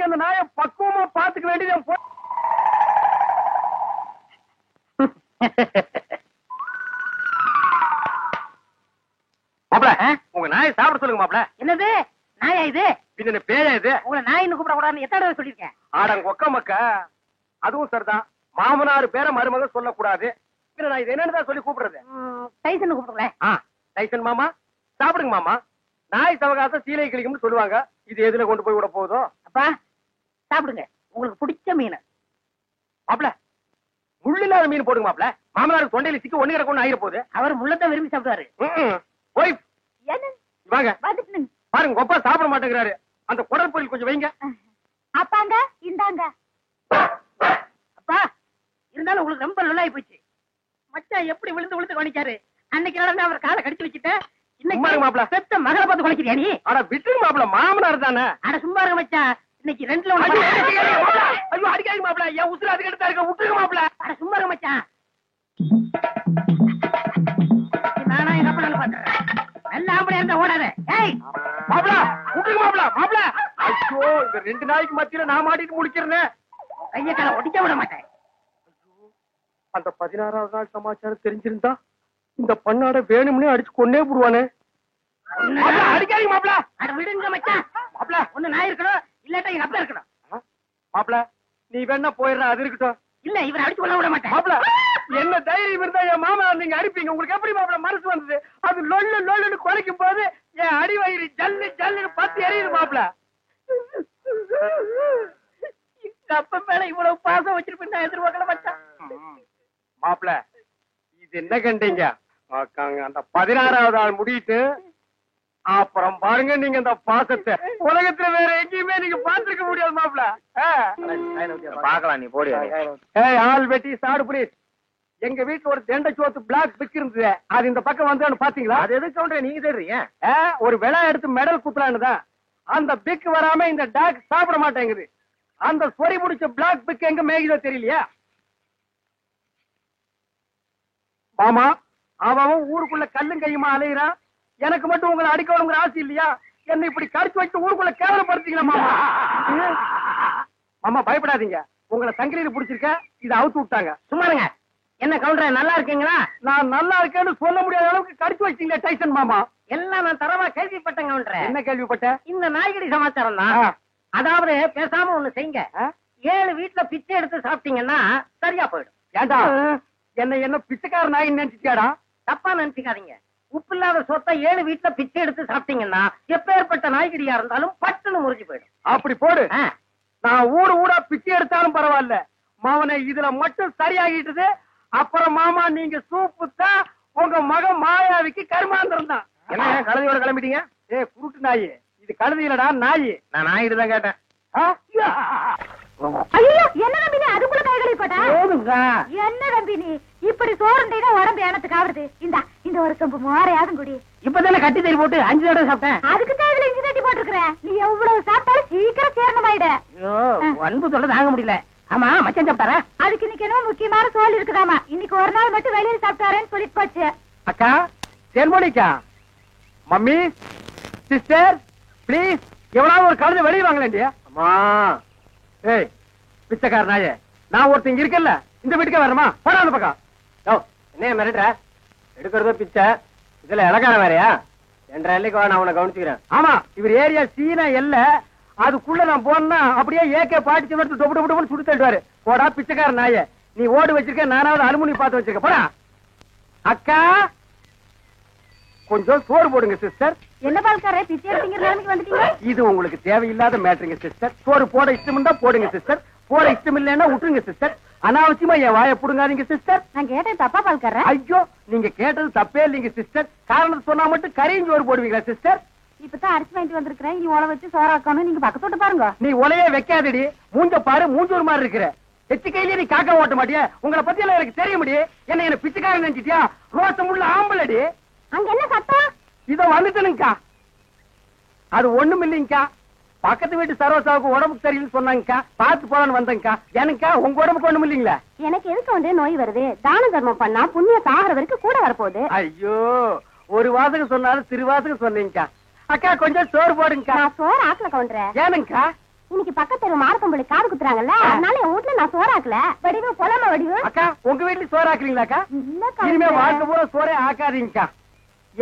அந்த நாயை பக்குவமா பாத்துக்க வேண்டியது. மாப்ள உங்க நாயை சாப்பிட சொல்லுங்க மாப்ள. என்னது நாயா இது? பின்ன பேயா இது? உங்களை நாயின்னு கூப்பிட கூடாதுன்னு எத்தனை தடவை சொல்லிருக்கேன்? ஆடங்க ஒக்க மக்க. அதுவும் சரிதான். மாமனார் பேரை மருமக சொல்லக்கூடாது. பின்ன நான் இது என்னன்னு சொல்லி கூப்பிடுறது? டைசன் கூப்பிடுங்களேன். டைசன் மாமா சாப்பிடுங்க மாமா. நாய் சவகாசம் சீலை கிளிக்கும்னு சொல்லுவாங்க. இது எதுல கொண்டு போய் விட போதோ? அப்பா சாப்பிடுங்க, உங்களுக்கு பிடிச்ச மீன். மாப்ள முள்ளில்லாத மீன் போடுங்க மாப்ள. மாமனாருக்கு தொண்டையில சிக்கி ஒண்ணு கிடக்கும் ஆயிர போகுது. அவர் முள்ளத்தான் விரும்பி சாப்பிடுவாரு. போய் வாங்க வந்துட்டு பாருங்க, ஒப்பா சாப்பிட மாட்டேங்கிறாரு. அந்த குடல் பொரியல் கொஞ்சம் வைங்க. அப்பாங்க இந்தாங்க. அப்பா இருந்தாலும் உங்களுக்கு ரொம்ப நல்லாயி போச்சு. மச்சான் எப்படி விழுந்து விழுந்து கவனிச்சாரு. அன்னைக்கு நடந்து அவர் காலை கடிச்சு வச்சுட்டேன். இன்னைக்கு மாப்ள பெத்த மகளை பார்த்து குலைக்கிறியா நீ? அட விட்டுருங்க மாப்ள, மாமனார் தானே. அட சும்மா இருங்க மச்சான், இன்னைக்கு ரெண்டுல ஐயோ அடிக்காதீங்க மாப்ள, என் உசுறு அதுக்கு எடுத்தா இருக்க. விட்டுருங்க மாப்ள. அட சும்மா இருங்க மச்சான். நானா எங்க அப்பா பாத்துறேன். நல்ல ஆம்பளை இருந்தா ஓடாத. ஏய் மாப்ள விட்டுருங்க மாப்ள. மாப்ள ஐயோ இந்த ரெண்டு நாய்க்கு மத்தியில நான் மாட்டிட்டு முடிக்கிறேன். கைய கால ஒடிக்க விட மாட்டேன். அந்த 16வது நாள் சமாச்சாரம் தெரிஞ்சிருந்தா இந்த பண்ணாட வேணும்னே அடிச்சு கொன்னே போடுவானே. அடிக்காதீங்க மாப்ள. அட விடுங்க மச்சான். மாப்ள ஒண்ணு நான் இருக்கணும், இல்லாட்டா எங்க அப்பா இருக்கணும். மாப்ள நீ வேணா போயிடுற, அது இருக்கட்டும். இல்ல இவரை அடிச்சு கொள்ள விட மாட்டேன். மாப்ள என்ன தைரியம் இருந்தா என் மாமா நீங்க அடிப்பீங்க? உங்களுக்கு எப்படி மாப்ள மனசு வந்தது? அது லொல்லு லொல்லுன்னு குறைக்கும் போது என் அடி வயிறு ஜல்லு ஜல்லுன்னு பத்தி எரியுது மாப்ள. அப்ப மேல இவ்வளவு பாசம் வச்சிருப்பேன் நான் எதிர்பார்க்கல மச்சான். மாப்ள இது என்ன கண்டீங்க? அந்த 16வது நாள் முடிட்டு அப்புறம் பாருங்க நீங்க அந்த பாசத்தை உலகத்துல வேற எங்கேயுமே நீங்க பாத்துருக்க முடியாது மாப்ள. பாக்கலாம், நீ போடி. ஆள் வெட்டி சாடு புரியுது. எங்க வீட்டுல ஒரு தெண்டை சோத்து பிளாக் பிக் இருந்தது. அது இந்த பக்கம் வந்து பாத்தீங்களா? அது எதுக்கு கவுண்டர் நீங்க தெரியுங்க? ஒரு விலை எடுத்து மெடல் குத்துலான்னு தான். அந்த பிக் வராம இந்த டாக் சாப்பிட மாட்டேங்குது. அந்த சொறி முடிச்ச பிளாக் பிக் எங்க மேய்தோ தெரியலையா மாமா? அவன் ஊருக்குள்ள கல்லும் கையுமா அலையிறான். எனக்கு மட்டும் உங்களை அடிக்கணுங்கிற ஆசை இல்லையா? என்ன இப்படி கடிச்சு வச்சு ஊருக்குள்ள கேவலப்படுத்தீங்களா மாமா? மாமா பயப்படாதீங்க, உங்களை சங்கிலியில புடிச்சிருக்க. இதை அவுத்து விட்டாங்க. சும்மாருங்க. என்ன கவுண்டர் நல்லா இருக்கீங்களா? நான் நல்லா இருக்கேன்னு சொல்ல முடியாத அளவுக்கு கடிச்சு வச்சீங்க டைசன் மாமா. எல்லாம் நான் தரவா கேள்விப்பட்டேன் கவுண்டர். என்ன கேள்விப்பட்ட? இந்த நாய்கடி சமாச்சாரம் தான். அதாவது பேசாம ஒண்ணு செய்யுங்க. 7 வீட்டுல பிச்சை எடுத்து சாப்பிட்டீங்கன்னா சரியா போயிடும். ஏண்டா என்ன பிச்சைக்கார நாய் நினைச்சிட்டாடா? தப்பா நினைச்சுக்காதீங்க. உப்பு இல்லாத சொத்தை 7 வீட்டுல பிச்சை எடுத்து சாப்பிட்டீங்கன்னா எப்பேற்பட்ட நாய்கடியா இருந்தாலும் பட்டுன்னு முறிஞ்சு போயிடும். அப்படி போடு. நான் ஊரா பிச்சை எடுத்தாலும் பரவாயில்ல, மாவனை இதுல மட்டும் சரியாகிட்டது. அப்புறம் மாமா நீங்க சூப்பு தான் உங்க மகன் மாயாவிக்கு கருமாந்திரம் தான். என்ன கழுதையோட கிளம்பிட்டீங்க? குருட்டு நாய் இது. கழுதி இல்லடா நாய். நான் நாயிட்டு தான் கேட்டேன். ஐயோ என்ன நம்பி நீ அதுக்குள்ள கைகளை போட்டா? என்ன நம்பி நீ இப்படி சோறுண்டா உடம்பு எனத்துக்கு ஆகுது. இந்த ஒரு கம்பு மோரையாதும் குடி. இப்பதானே கட்டி தறி போட்டு 5 தடவை சாப்பிட்டேன். அதுக்கு தான் இதுல இஞ்சி தட்டி போட்டுருக்க. நீ எவ்வளவு சாப்பிட்டாலும் சீக்கிரம் சேரணமாயிட. அன்பு சொல்ல தாங்க முடியல. ஆமா மச்சான் சாப்பிட்டாரா? அதுக்கு இன்னைக்கு என்ன முக்கியமான சோல் இருக்குதாமா. இன்னைக்கு ஒரு நாள் மட்டும் வெளியில சாப்பிட்டாரேன்னு சொல்லிட்டு போச்சு. அக்கா தேன்மொழிக்கா, மம்மி, சிஸ்டர் பிளீஸ் எவ்வளவு ஒரு கழுதை வெளியே வாங்கலேண்டிய. அம்மா ஏய் பிச்சைக்கார நாயே, நான் ஒருத்தங்க இருக்கல இந்த வீட்டுக்கே வரமா? போடா அந்த பக்கம். என்ன மிரட்டுற? எடுக்கிறதோ பிச்சை, இதுல இலக்காரம் வேறையா? 2.5 வா, நான் உன்னை கவனிச்சுக்கிறேன். ஆமா இவர் ஏரியா சீனா எல்ல. அதுக்குள்ள நான் போனா அப்படியே ஏகே பாட்டி எடுத்து டொப்பு டொப்பு டொப்பு சுடு தள்ளுவாரு. போடா பிச்சைக்கார நாயே, நீ ஓடு வச்சிருக்க, நானாவது அலுமினி பார்த்து வச்சிருக்க. போடா. அக்கா கொஞ்சம் சோறு போடுங்க சிஸ்டர். என்ன பால்காரே பிச்சை எடுத்தீங்க நிலைமைக்கு வந்துட்டீங்க? இது உங்களுக்கு தேவையில்லாத மேட்டருங்க சிஸ்டர். சோறு போட இஷ்டம் இருந்தா போடுங்க சிஸ்டர், போட இஷ்டம் இல்லைன்னா விட்டுருங்க சிஸ்டர். அனாவசியமா என் வாயை புடுங்காதீங்க சிஸ்டர். நான் கேட்டேன் தப்பா பால்காரே? ஐயோ நீங்க கேட்டது தப்பே இல்லைங்க சிஸ்டர். காரணம் சொன்னா மட்டும் கரையும் சோறு போடுவீங்களா சிஸ்டர்? இப்பதான் அரிசி வாங்கிட்டு வந்திருக்கிறேன். இனி உழ வச்சு சோறாக்கணும். நீங்க பக்கத்தோட்டு பாருங்க. நீ உலையே வைக்காதடி, மூஞ்ச பாரு, மூஞ்சூர் மாதிரி இருக்கிற. எச்சு கையிலேயே நீ காக்கா ஓட்ட மாட்டியா? உங்களை பத்தி எல்லாம் எனக்கு தெரிய முடியும். என்ன பிச்சைக்காரன் நினைச்சிட்டியா? ரோசம் உள்ள ஆம்பளடி. அங்க என்ன சத்தம்? இதோ வந்துட்டனுங்கக்கா. அது ஒண்ணும் இல்லைங்கக்கா, பக்கத்து வீட்டு சரோசாவுக்கு உடம்புக்கு சரியில்லைன்னு சொன்னாங்கக்கா, பார்த்து போலான்னு வந்தேங்கக்கா. எனக்கா உங்க உடம்புக்கு ஒண்ணும் இல்லைங்களா? எனக்கு எதுக்கு வந்து நோய் வருது? தான தர்மம் பண்ணா புண்ணிய சாகர வரைக்கும் கூட வரப்போகுது. ஐயோ ஒரு வாசகம் சொன்னாலும் திருவாசகம் சொன்னீங்கக்கா. அக்கா கொஞ்சம் சோறு போடுங்கக்கா. நான் சோறு ஆக்கல கவுண்டரேன். ஏனுங்கக்கா? இன்னைக்கு பக்கத்துல மாரப்பம்பளி காது குத்துறாங்கல்ல, அதனால என் வீட்டுல நான் சோறாக்கல. வடிவு பொலம வடிவு. அக்கா உங்க வீட்டுல சோறு ஆக்குறீங்களாக்கா? இல்லக்கா. இனிமே வாழ்க்கை பூரா சோறே ஆக்காதீங்கக்கா.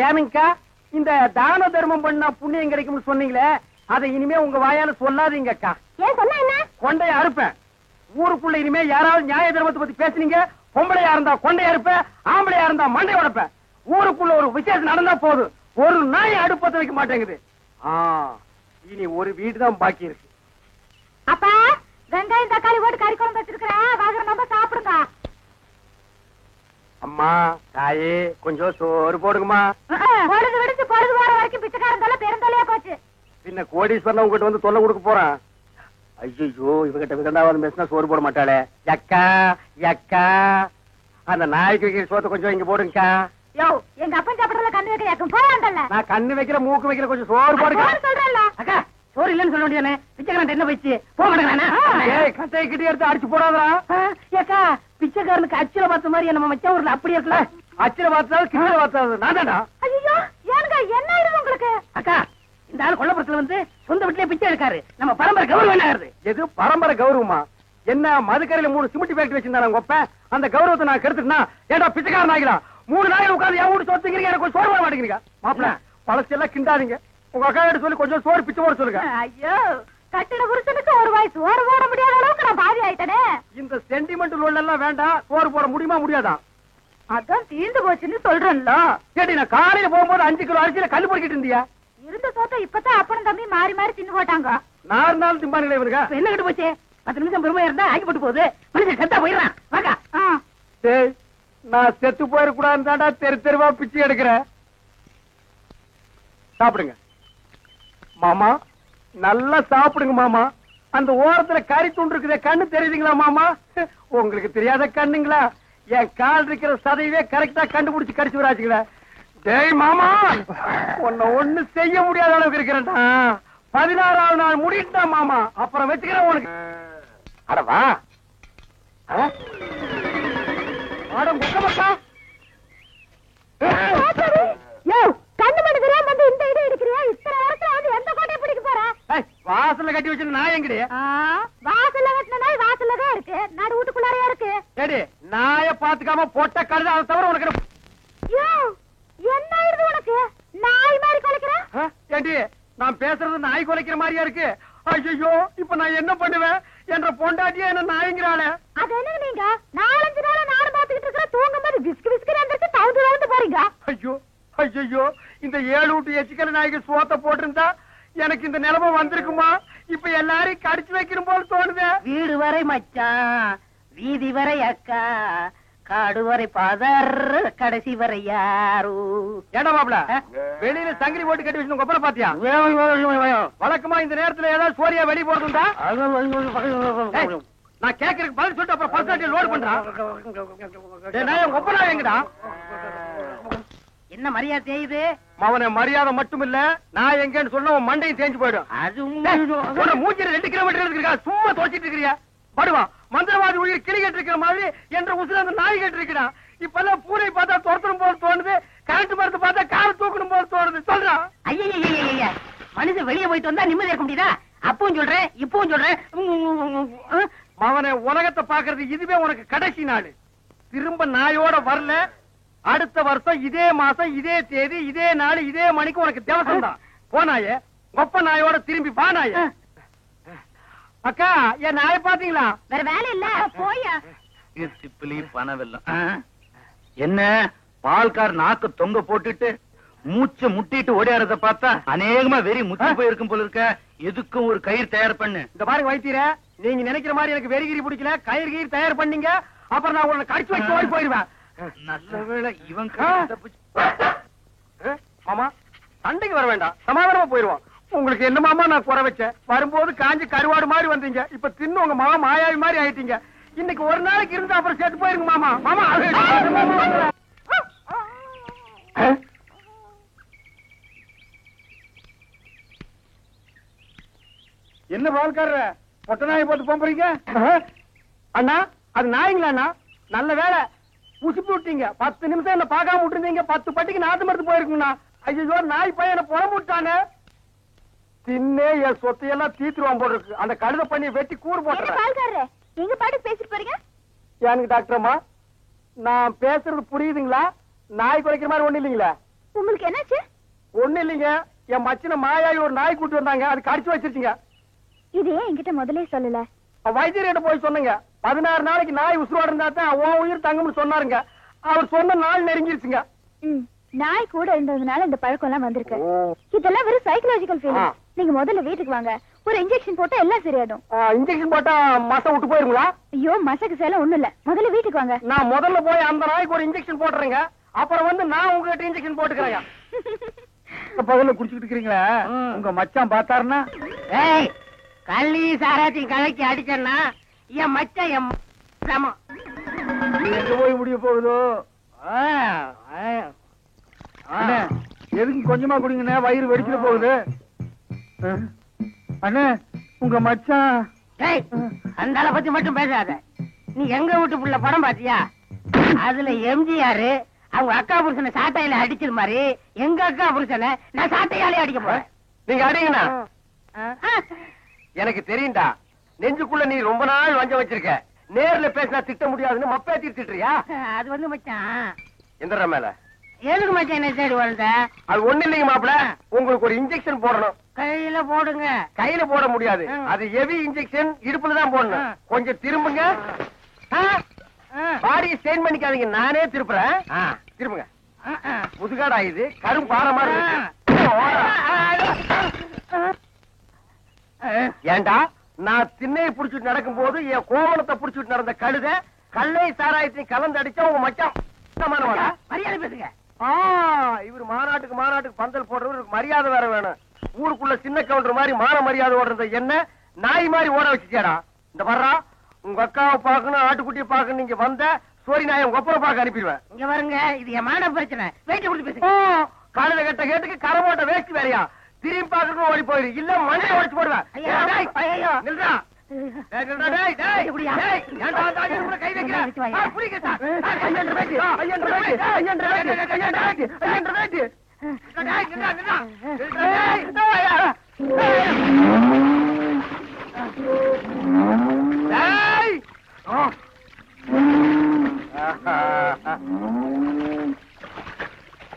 ஏனுங்கக்கா, இந்த தான தர்மம் பண்ணா புண்ணியம் கிடைக்கும்னு சொன்னீங்களே, அதை இனிமே உங்க வாயால சொல்லாதீங்க அக்கா. ஏன் சொன்னா என்ன? கொண்டைய அறுப்பேன். ஊருக்குள்ள இனிமே யாராவது நியாய தர்மத்தை பத்தி பேசுனீங்க, பொம்பளையா இருந்தா கொண்டைய அறுப்பேன், ஆம்பளையா இருந்தா மண்டை உடைப்பேன். ஊருக்குள்ள ஒரு விசேஷம் நடந்தா போதும், ஒரு நாய் அடுப்பத்தை வைக்க மாட்டேங்குது. இனி ஒரு வீடு தான் பாக்கி இருக்கு. அப்பா, வெங்காயம் தக்காளி போட்டு கறி குழம்பு வச்சிருக்கிறேன், வாங்குற நம்ம சாப்பிடுங்க. அம்மா தாயே கொஞ்சம் சோறு போடுங்கம்மா. பொழுது விடுச்சு பொழுது போற வரைக்கும் பிச்சைக்காரன் தொல்லை பெருந்தொல்லையா போச்சு. பின்ன கோடீஸ்வரன் உங்ககிட்ட வந்து தொல்லை கொடுக்க போறான். ஐயோ இவகிட்ட விதண்டாவது பேசினா சோறு போட மாட்டாளே. அக்கா அக்கா, அந்த நாய்க்கு வைக்கிற சோத்தை கொஞ்சம் இங்க போடுங்கக்கா. யோ, எங்க அப்பன் சாப்பிடறதுல கண்ணு வைக்க யாக்கும் போயாண்டல்ல. நான் கண்ணு வைக்கிற மூக்கு வைக்கிற கொஞ்சம் சோறு போடுங்க. சொல்றேன்ல. அக்கா சோறு இல்லன்னு சொல்ல வேண்டியதானே? பிச்சைக்காரன் என்ன போயிடுச்சு, போக மாட்டேங்கிறானா? ஏய் கட்டையை கிட்டி எடுத்து அடிச்சு போடாதா. ஏக்கா பிச்சைக்காரனுக்கு அச்சில பார்த்த மாதிரி நம்ம மச்சா ஊர்ல அப்படி இருக்கல. அச்சில பார்த்தாலும் கிட்ட பார்த்தாலும் நான் தானா? ஐயோ ஏனுங்க என்ன ஆயிடுது உங்களுக்கு? அக்கா இந்த ஆள் கொல்லப்புறத்துல வந்து சொந்த வீட்லயே பிச்சை எடுக்காரு. நம்ம பரம்பரை கௌரவம் என்ன ஆகுது? எது பரம்பரை கௌரவமா? என்ன மதுக்கரையில 3 சிமெண்ட் ஃபேக்டரி வச்சிருந்தாங்க உங்க அப்ப, அந்த கௌரவத்தை நான் கெடுத்துட்டா? ஏடா பிச்சைக்காரன் ஆகிடா, 3 நாள் உட்கார்ந்து என் வீட்டு சொத்துக்கிறீங்க, எனக்கு சோறு போட மாட்டேங்கிறீங்க. மாப்பிள்ள பழசெல்லாம் கிண்டாதீங்க. உங்க அக்கா கிட்ட சொல்லி கொஞ்சம் சோறு பிச்சை போட சொல்லுங்க. ஐயோ, கட்டின புருஷனுக்கு ஒரு வாய் சோறு போட முடியாத அளவுக்கு நான் பாதி ஆயிட்டனே. இந்த சென்டிமெண்ட் லோன் எல்லாம் வேண்டாம். சோறு போட முடியுமா முடியாதா? அதான் தீர்ந்து போச்சுன்னு சொல்றேன்ல. கேட்டி நான் காலையில போகும்போது 5 கிலோ அரிசியில கல்லு பொறுக்கிட்டு இருந்தியா? இருந்த சோத்த இப்பதான் அப்பனும் தம்பி மாறி மாறி தின்னு போட்டாங்க. நான் இருந்தாலும் திம்பானுங்களே இவனுங்க. என்ன கிட்ட போச்சு? 10 நிமிஷம் பெருமையா இருந்தா ஆக்கி போட்டு போகுது. மனுஷன் செத்தா போயிடுறான். வாக்கா. டேய் நான் செத்து போயிடக்கூடாதுன்னு தாண்டா தெரு தெருவா பிச்சை எடுக்கிறேன். சாப்பிடுங்க மாமா, நல்லா சாப்பிடுங்க மாமா. அந்த ஓரத்துல கறி துண்டு இருக்குதே, கண்ணு தெரியுதுங்களா மாமா? உங்களுக்கு தெரியாத கண்ணுங்களா? என் கால் இருக்கிற சதையவே கரெக்டா கண்டுபிடிச்சு கடிச்சு வராச்சுங்களா? டேய் மாமா, உன்னை ஒண்ணு செய்ய முடியாத அளவுக்கு இருக்கிறேன்டா. 16ஆவது நாள் முடிட்டா மாமா, அப்புறம் வச்சுக்கிறேன் உனக்கு. அடவா கண்ணு மணி தெரியாம வந்து இந்த இடம் எடுக்கிறியா? இத்தனை நேரத்துல வந்து எந்த கோட்டையை பிடிக்க போற? வாசல்ல கட்டி வச்சு நான் எங்கடி? வாசல்ல கட்டின நாய் வாசல்லதான் இருக்கு, நடு வீட்டுக்குள்ளாரையா இருக்கு. ஏடி நாய பாத்துக்காம போட்ட கழுத, அதை தவிர உனக்கு என்ன ஆயிருது உனக்கு? நாய் மாதிரி குலைக்கிற? ஏண்டி நான் பேசுறது நாய் குலைக்கிற மாதிரியா இருக்கு? ஐயோ இப்ப நான் என்ன பண்ணுவேன்? என்ற பொண்டாட்டியா என்ன நாய்ங்கிறாளே. அது என்ன நீங்க 4-5 நாளா நானும் பாத்துக்கிட்டு இருக்கிற, தூங்கும் போது பிஸ்கு பிஸ்கு வந்துட்டு தவுந்து போறீங்க. ஐயோ ஐயோ, இந்த 7 வீட்டு எச்சிக்கல நாய்க்கு சோத்த போட்டிருந்தா எனக்கு இந்த நிலைமை வந்திருக்குமா? இப்ப எல்லாரையும் கடிச்சு வைக்கணும் போல தோணுது. வீடு வரை மச்சான், வீதி வரை அக்கா, காடு வரை பாதர், கடைசி வரை யாரு. ஏடா மாப்ள, வெளியில சங்கிலி போட்டு கட்டி வச்சு கொப்பரை பாத்தியா? வழக்கமா இந்த நேரத்துல ஏதாவது சோரியா வெளிய போறதுண்டா? நான் கேக்குறதுக்கு பதில் சொல்லிட்டு அப்புறம் பர்சன்டேஜ் லோட் பண்றான். கொப்பரா எங்கடா? என்ன மரியாதை செய்யுது? அவனை மரியாதை மட்டும் இல்ல, நான் எங்கன்னு சொன்ன உன் மண்டையும் தேஞ்சு போயிடும். அது மூஞ்சில 2 கிலோமீட்டர் இருக்கா, சும்மா தோச்சிட்டு இருக்கிறியா? படுவா மந்திரவாதி உயிர் கிளி கேட்டு இருக்கிற மாதிரி என்ற உசுர அந்த நாய் கேட்டு இருக்கிறான். இப்ப எல்லாம் பூனை பார்த்தா துரத்தணும் போல தோணுது, கரண்ட் மரத்தை பார்த்தா கார தூக்கணும் போல தோணுது. சொல்றான். ஐயா மனுஷன் வெளியே போயிட்டு வந்தா நிம்மதி இருக்க முடியுதா? அப்பவும் சொல்றேன் இப்பவும் சொல்றேன். அவனை உலகத்தை பாக்குறது இதுவே உனக்கு கடைசி நாள். திரும்ப நாயோட வரல, அடுத்த வருஷம் இதே மாசம் இதே தேதி இதே நாள் இதே மணிக்கு உனக்கு தேவசம் தான். போனாயே ஒப்ப நாயோட திரும்பி பானாய. அக்கா என் நாயை பாத்தீங்களா? வேற வேலை இல்ல போயா. சிப்பிலி பணவெல்லாம் என்ன பால்கார் நாக்கு தொங்க போட்டுட்டு மூச்சை முட்டிட்டு ஓடியாரத பார்த்தா அநேகமா வெறி முத்தி போயிருக்கும் போல இருக்க. எதுக்கும் ஒரு கயிறு தயார் பண்ணு. இந்த பாருங்க வைத்தியர, நீங்க நினைக்கிற மாதிரி எனக்கு வெறிகிரி பிடிக்கல. கயிறு கயிறு தயார் பண்ணீங்க, அப்புறம் நான் உன்னை கடிச்சு வச்சு ஓடி போயிருவேன். நல்ல வேளை இவன் மாமா சண்டைக்கு வர வேண்டாம், சமாதானமா போயிருவோம். உங்களுக்கு என்ன மாமா நான் குறை வச்சேன்? வரும்போது காஞ்சி கருவாடு மாதிரி வந்தீங்க, இப்ப தின்னு உங்க மாமா மாயாவி மாதிரி ஆயிட்டீங்க. இன்னைக்கு ஒரு நாளைக்கு இருந்து அப்புறம் செத்து போயிருங்க மாமா. மாமா என்ன பால்காரர பொட்ட நாயை போட்டு போறீங்க? அண்ணா அது நாய்ங்களா அண்ணா? நல்ல வேலை உசுப்பி விட்டீங்க. 10 நிமிஷம் என்ன பார்க்காம விட்டுருந்தீங்க, 10 பட்டிக்கு நாத்து மருந்து போயிருக்குங்கண்ணா. ஐயோ நாய் பையனை புறம்பு விட்டானே. தின்னே என் சொத்தையெல்லாம் தீத்துருவான் போல இருக்கு. அந்த கழுத பண்ணி வெட்டி கூறு போட்டுறேன். பால்காரரே, எங்க பாட்டுக்கு பேசிட்டு போறீங்க? எனக்கு டாக்டர் அம்மா, நான் பேசுறது புரியுதுங்களா? நாய் குறைக்கிற மாதிரி ஒண்ணு இல்லைங்களா? உங்களுக்கு என்னாச்சு? ஒண்ணு இல்லைங்க, என் மச்சின மாயாயி ஒரு நாய் கூட்டு வந்தாங்க, அது கடிச்சு வச்சிருச்சுங்க. இது ஏன் என்கிட்ட முதலே சொல்லல? வைத்தியர்கிட்ட போய் சொன்னங்க. 16 நாளைக்கு நாய் உசுரோட இருந்தா தான் உன் உயிர் தங்கும்னு சொன்னாருங்க. அவர் சொன்ன நாள் நெருங்கிருச்சுங்க. நாய் கூட இருந்ததுனால இந்த பழக்கம் எல்லாம் வந்திருக்கு. இதெல்லாம் வெறும் சைக்கலாஜிக்கல் ஃபீலிங். நீங்க முதல்ல வீட்டுக்கு வாங்க, ஒரு இன்ஜெக்ஷன் போட்டா எல்லாம் சரியாடும். இன்ஜெக்ஷன் போட்டா மசை விட்டு போயிருங்களா? ஐயோ, மசக்கு சேல ஒண்ணும் இல்ல. முதல்ல வீட்டுக்கு வாங்க. நான் முதல்ல போய் அந்த நாய்க்கு ஒரு இன்ஜெக்ஷன் போட்டுறேங்க. அப்புறம் வந்து நான் உங்ககிட்ட இன்ஜெக்ஷன் போட்டுக்கிறேன். பகல குடிச்சுட்டு இருக்கீங்களா? உங்க மச்சான் பார்த்தாருன்னா, ஏய், கள்ளி சாராத்தையும் கலக்கி அடிச்சேன்னா என் மச்சான் என் சமம். எங்க போய் முடிய போகுதோ? அண்ணே, எதுக்கு கொஞ்சமா குடிங்கண்ணே, வயிறு வெடிச்சிட போகுது. அண்ணே, உங்க மச்சான். ஏய், அந்த ஆளை பத்தி மட்டும் பேசாத. நீ எங்க வீட்டு புள்ள படம் பாத்தியா? அதுல எம்ஜிஆர் அவங்க அக்கா புருஷனை சாட்டையில அடிச்சது மாதிரி எங்க அக்கா புருஷனை நான் சாட்டையாலே அடிக்க போறேன். நீங்க அடிங்கண்ணா. எனக்கு தெரியும்டா, நெஞ்சுக்குள்ள நீ ரொம்ப நாள் வஞ்ச வச்சிருக்க. நேர்ல பேசினா திட்ட முடியாதுன்னு மப்பே திட்டுறியா? அது வந்து மச்சான், எந்த மேல எதுக்கு மச்சான் என்ன தேடி வந்த? அது ஒண்ணு இல்லைங்க மாப்பிள, உங்களுக்கு ஒரு இன்ஜெக்ஷன் போடணும். கையில போடுங்க. கையில போட முடியாது, அது ஹெவி இன்ஜெக்ஷன், இடுப்புல தான் போடணும். கொஞ்சம் திரும்புங்க. பாடியை ஸ்ட்ரெயின் பண்ணிக்காதீங்க, நானே திருப்புறேன். திரும்புங்க. முதுகாடா இது, கரும் பாறை மாதிரி இருக்கு. ஏண்டா, நான் திண்ணையை புடிச்சிட்டு நடக்கும் போது என் கோவணத்தை புடிச்சிட்டு நடந்த கழுத கல்லை சாராயத்தையும் கலந்து அடிச்சா உங்க மச்சான் மரியாதை பேசுங்க. இவர் மாநாட்டுக்கு பந்தல் போடுறவருக்கு மரியாதை வேற வேணும். ஊருக்குள்ள சின்ன கவுண்டர் மாதிரி மான மரியாதை ஓடுறத என்ன நாய் மாதிரி ஓட வச்சுச்சேடா. இந்த வர்றா, உங்க அக்காவை பாக்கணும், ஆட்டுக்குட்டியை பாக்கணும். நீங்க வந்த சோரி நாயை உங்க அப்புறம் பாக்க அனுப்பிடுவேன். இங்க வருங்க, இது என் மான பிரச்சனை. வெயிட் கொடுத்து பேசுங்க. காலையில கட்ட கேட்டுக்கு கரமோட்ட வேஸ்ட் வேறையா? திரும்பி பாக்கணும் ஓடி போயிரு, இல்ல மண்ணை உடைச்சு போடுவேன். நில்றா. கை வைக்கிறேன்.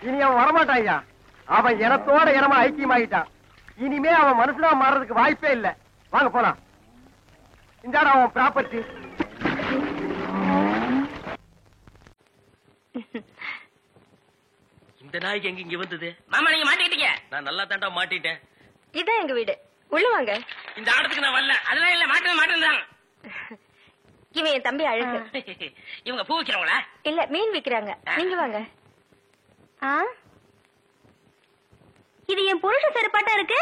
இனி அவன் வரமாட்டான். அவன் இனத்தோட இனமா ஐக்கியமாயிட்டான். இனிமே அவன் மனுஷனா மாறதுக்கு வாய்ப்பே இல்ல. வாங்க போலாம். இந்தாடா அவன் ப்ராப்பர்ட்டி. இந்த நாய்க்கு எங்க இங்க வந்தது? மாமா, நீங்க மாட்டிக்கிட்டீங்க. நான் நல்லா தாண்டா மாட்டிட்டேன். இதான் எங்க வீடு, உள்ள வாங்க. இந்த ஆடத்துக்கு நான் வரல. அதெல்லாம் இல்ல, மாட்டேன். இவன் என் தம்பி அழகு. இவங்க பூ விக்கிறவங்களா? இல்ல, மீன் விக்கிறாங்க. நீங்க வாங்க. இது என் புருஷ செருப்பாட்டா இருக்கு.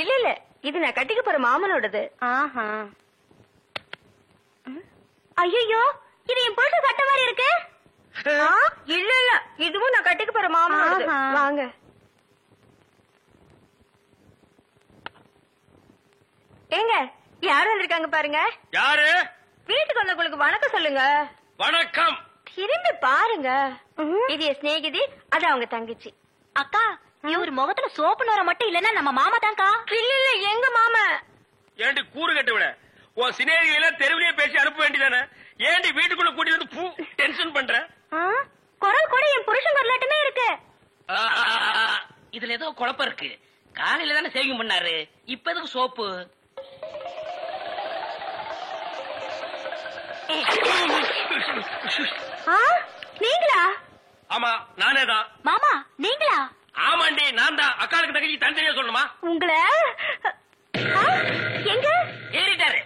இல்ல இது நான் கட்டிக்க போற மாமனோடது. ஐயோ, இது என் புருஷ சட்டை மாதிரி இருக்கு. இல்ல இதுவும் நான் கட்டிக்க போற மாமனோடது. வாங்க. ஏங்க, யாரும் வந்திருக்காங்க பாருங்க. யாரு? வீட்டுக்கு வந்தவங்களுக்கு வணக்கம் சொல்லுங்க. வணக்கம். திரும்பி பாருங்க. இது என் சிநேகிதி, அது அவங்க தங்கச்சி. அக்கா, இவர் முகத்துல சோப்பு நோர மட்டும் இல்லன்னா நம்ம மாமா தான்க்கா. இல்ல எங்க மாமா. ஏண்டி கூறு கட்டு விட, உன் சினேகிகளை தெருவிலேயே பேசி அனுப்ப வேண்டியதானே? ஏண்டி வீட்டுக்குள்ள கூட்டி வந்து பூ டென்ஷன் பண்ற? குரல் கூட என் புருஷன் வரலாட்டுமே இருக்கு. இதுல ஏதோ குழப்பம் இருக்கு. காலையில தானே சேவிங் பண்ணாரு, இப்ப எதுக்கு சோப்பு? நீங்களா? ஆமா, நானேதான். மாமா நீங்களா? ஆமாண்டி, நான் தான். அக்காளுக்கு தங்கச்சி தனித்தனியா சொல்லணுமா? உங்களை எங்க ஏறிட்டாரு.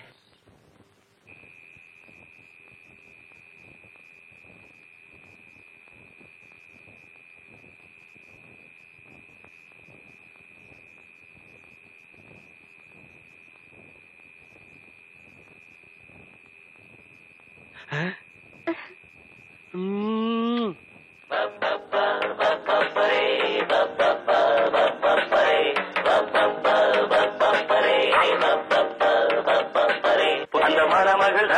அந்த மணமகள்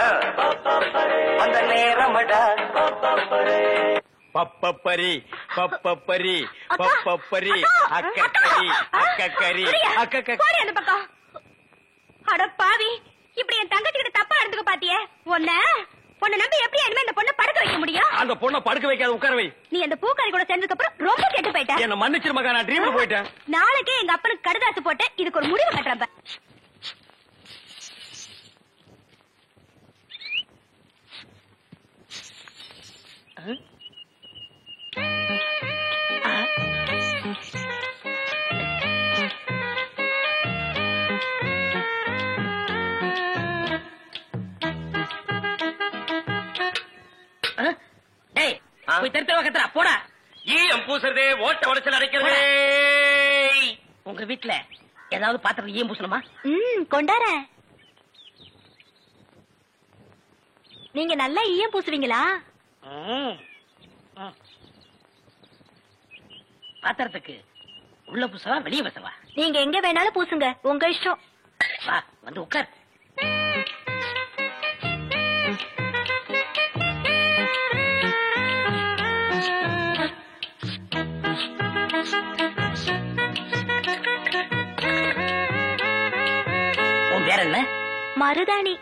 அந்த நேரமடா பப்பப்பரி பப்பரி பப்பரி அக்கக்கரி அக்கக்கரி போடி அந்த பக்கம். அட பாவி, இப்படி என் தங்கச்சி கிட்ட தப்பா எடுத்துக்க பாத்தியே. உன்னை நம்பி எப்படி இனிமே இந்த பொண்ணை படுக்க வைக்க முடியும்? அந்த பொண்ணை படுக்க வைக்காத, உட்கார வை. நீ அந்த பூக்காரி கூட சேர்ந்ததுக்கு அப்புறம் ரொம்ப கெட்டு போயிட்ட. என்ன மன்னிச்சிரு மகா, நான் ட்ரீம்ல போயிட்டேன். நாளைக்கே எங்க அப்பனுக்கு கடுதாசு போட்டு இதுக்கு ஒரு முடிவு கட்டுறப்ப. போடா. ஈயம் பூசுறதே, ஓட்ட உடைச்சல் அடைக்கிறதே. உங்க வீட்டுல ஏதாவது பாத்திரம் ஈயம் பூசணுமா? கொண்டார. நீங்க நல்லா ஈயம் பூசுவீங்களா? பாத்திரத்துக்கு உள்ள பூசவா வெளியே பூசவா? நீங்க எங்க வேணாலும் பூசுங்க, உங்க இஷ்டம். வா, வந்து உட்கார். உன் பேர் என்ன? மருதாணி.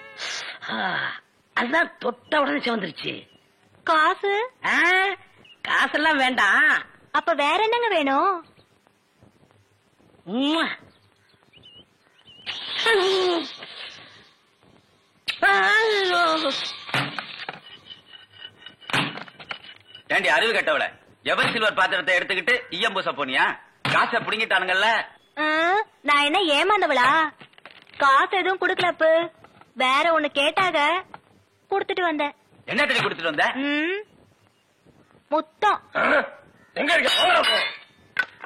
அதுதான் தொட்ட உடனே சிவந்துருச்சு. காசு? காசெல்லாம் வேண்டாம். அப்ப வேற என்னங்க வேணும்? ஏண்டி அறிவு கட்டவள, எவர் சில்வர் பாத்திரத்தை எடுத்துக்கிட்டு ஈயம் பூச போனியா? காசை புடுங்கிட்டானுங்கல்ல. நான் என்ன ஏமாந்தவளா? காசு எதுவும் குடுக்கலப்பு, வேற ஒண்ணு கேட்டாக குடுத்துட்டு வந்தேன். என்ன தண்ணி குடுத்துட்டு வந்த? முத்தம். எங்க இருக்க?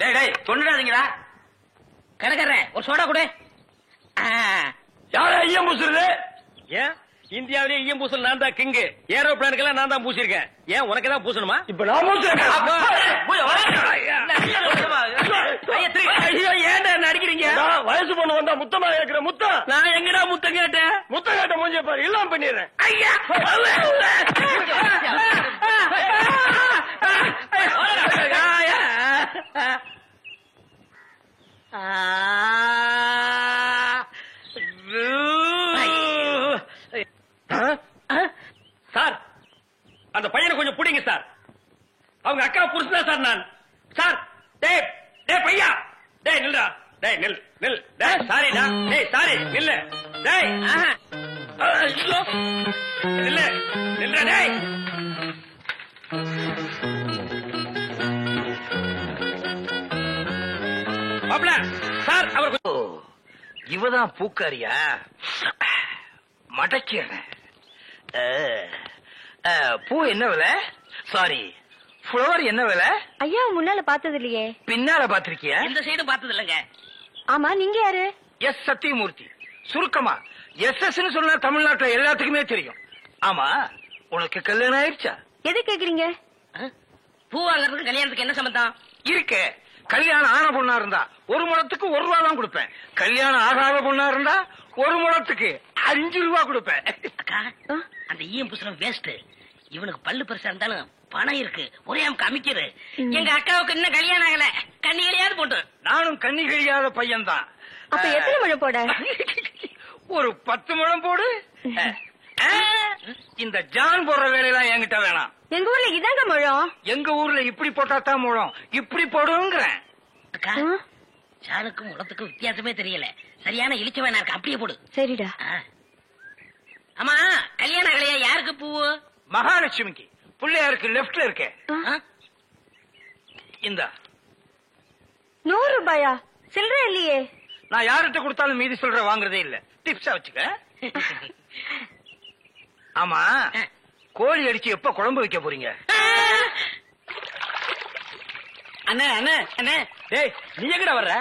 டேய் டேய், கொண்டுடாதீங்களா. கரகர ஒரு சோடா கொடு. யாரா ஈயம் பூசுறது? ஏன் இந்தியாவிலே ஈயம் பூசல் நான் தான் கிங்கு. ஏரோப்ளானுக்கெல்லாம் நான் தான் பூசிருக்கேன். ஏன் உனக்கு தான் பூசணுமா? இப்ப நான் ஏன்டா நடிக்கிறீங்க? வயசு பொண்ணு வந்தா முத்தமா இருக்கிற முத்தம். நான் எங்கடா முத்தம் கேட்டேன்? முத்தம் கேட்ட மூஞ்சிய பாரு, எல்லாம் பண்ணிடுறேன். சார், அந்த பையனை கொஞ்சம் பிடிங்க சார். அவங்க அக்கா புருஷன் தான் சார் நான். சார், டேய் டேய் பையா, டேய் நில்றா, டேய் நில் நில், டேய் சாரிடா, டேய் சாரி நில்லு, டேய் ஐயோ நில்லு நில்றா, டேய் மாப்ள. சார், அவர் இவதான் பூக்காரியா? மடக்கிறேன். பூ என்ன விலை? சாரி, ஃப்ளவர் என்ன விலை? ஐயா, முன்னால பார்த்தது இல்லையே. பின்னால பாத்திருக்கியா? இந்த சைடு பார்த்தது இல்லங்க. ஆமா, நீங்க யாரு? எஸ் சத்தியமூர்த்தி. சுருக்கமா எஸ் சொன்னா தமிழ்நாட்டுல எல்லாத்துக்குமே தெரியும். ஆமா, உனக்கு கல்யாணம் ஆயிடுச்சா? எது கேக்குறீங்க? பூ வாங்கறதுக்கு கல்யாணத்துக்கு என்ன சம்பந்தம் இருக்கு. கல்யாணம் ஆன பொண்ணா இருந்தா 1 முழத்துக்கு 1 ரூபா தான் கொடுப்பேன். கல்யாணம் ஆகாத பொண்ணா இருந்தா 1 முழத்துக்கு 5 ரூபா கொடுப்பேன். அக்கா, அந்த ஈயம் புசுரம் வேஸ்ட். இவனுக்கு பல்லு பெருசா இருந்தாலும் பணம் இருக்கு, ஒரே அமுக்கு அமைக்கிறது. எங்க அக்காவுக்கு இன்னும் கல்யாணம் ஆகல, கண்ணிகளையாவது போட்டு. நானும் கண்ணி கழியாத பையன் தான். அப்ப எத்தனை முழம் போட? ஒரு 10 முழம் போடு. இந்த ஜான் போடுற வேலையெல்லாம் என்கிட்ட வேணாம். எங்க ஊர்ல இதாங்க முழம். எங்க ஊர்ல இப்படி போட்டா தான் முழம், இப்படி போடுங்கிறேன். அக்கா, ஜானுக்கும் முளத்துக்கும் வித்தியாசமே தெரியல. சரியான இழிச்ச வேணா இருக்கு, அப்படியே போடு. சரிடா. ஆமா, கல்யாண கலையா யாருக்கு பூவு? மகாலட்சுமிக்கு. பிள்ளையாருக்கு லெப்ட்ல இருக்கே. இந்த 100 ரூபாயா? சில்லற இல்லையே. நான் யார்கிட்ட கொடுத்தாலும் மீதி சொல்ற வாங்குறதே இல்ல, டிப்ஸா வச்சுக்க. ஆமா, கோழி அடிச்சு எப்ப குழம்பு வைக்க போறீங்க? அண்ணே அண்ணே அண்ணே, டேய் நீ எங்கடா வர்ற?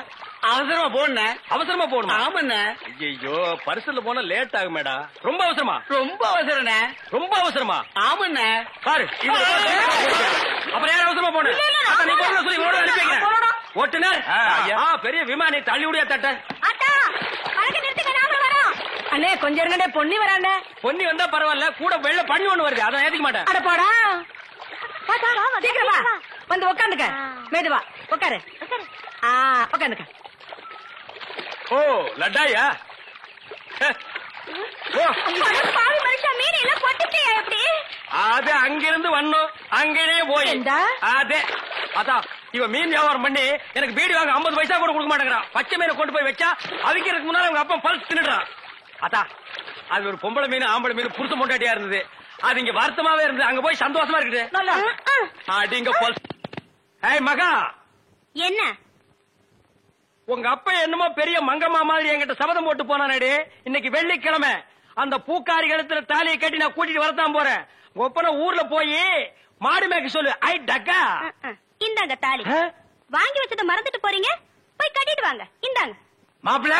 அவசரமா போன. அவசரமா போகணும். ஆமாண்ணே. ஐயோ, பரிசல்ல போனா லேட் ஆகும் மேடா. ரொம்ப அவசரமா? ரொம்ப அவசரண்ணே. ரொம்ப அவசரமா? ஆமாண்ணே. பாரு, அப்புறம் யாரும் அவசரமா போன? நீ போன சொல்லி ஓட அனுப்பிங்க. ஓட்டுனர் பெரிய விமானி தள்ளி விடியா தட்ட. அண்ணே, கொஞ்சம் இருங்கடே, பொன்னி வராண்ட. பொன்னி வந்தா பரவாயில்ல, கூட வெள்ள பண்ணி ஒண்ணு வருது, அதான் ஏத்திக்க மாட்டேன். அட போடா, சீக்கிரம் வா. வந்து உட்காந்துக்க. மெதுவா உட்காரு. உட்காந்துக்க. ஓ லட்டாயா? பாவி மனுஷா, மீன் எல்லாம் கொட்டிட்டியா எப்படி? அது அங்கிருந்து வந்தோம், அங்கேயே போய் அதே அதான் இவன் மீன் வியாபாரம் பண்ணி எனக்கு பீடி வாங்க 50 பைசா கூட கொடுக்க மாட்டேங்கிறான். பச்சை மீனை கொண்டு போய் வச்சா அவிக்கிறதுக்கு முன்னாடி அவங்க அப்பா பல்ஸ் தின்னுறான். அதான் அது ஒரு பொம்பளை மீன் ஆம்பளை மீன் புருஷ பொண்டாட்டியா இருந்தது. அது இங்க வருத்தமாவே இருந்தது. அங்க போய் சந்தோஷமா இருக்குது. அடிங்க பல்ஸ். ஏய் மகா, என்ன உங்க அப்பா என்னமோ பெரிய மங்கம்மா மாதிரி என்கிட்ட சபதம் போட்டு போனானே. இன்னைக்கு வெள்ளிக்கிழமை அந்த பூக்காரி கழுத்துல தாலியை கட்டி நான் கூட்டிட்டு வரத்தான் போறேன். ஒப்பன ஊர்ல போய் மாடு மேய்க்க சொல்லு. ஐ டக்கா, இந்தாங்க தாலி. வாங்கி வச்சத மறந்துட்டு போறீங்க, போய் கட்டிட்டு வாங்க. இந்தாங்க. மாப்பிள்ள